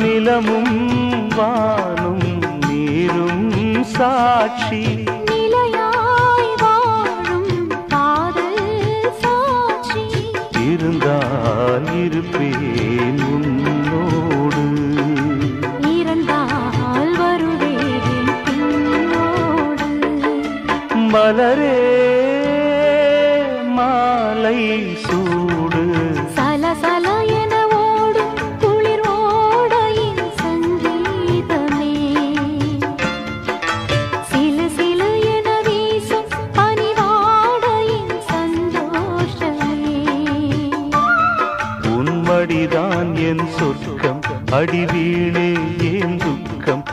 நிலமும் வானும் நீரும் சாட்சி நிலையாய் வாழும் காதல் சாட்சி இருந்தால் இருப்பேன் உன்னோடு இறந்தால் வருவேன் பின்னோடு மலரே மாலை சூடு சலசல என ஓடும் குளிர் ஓடையின் சங்கீதமே சிலு சிலு என வீசும் பனிவாடையின் சந்தோஷமே உன்மடிதான் என் சொர்க்கம் அடிவீணே ஏன் துக்கம்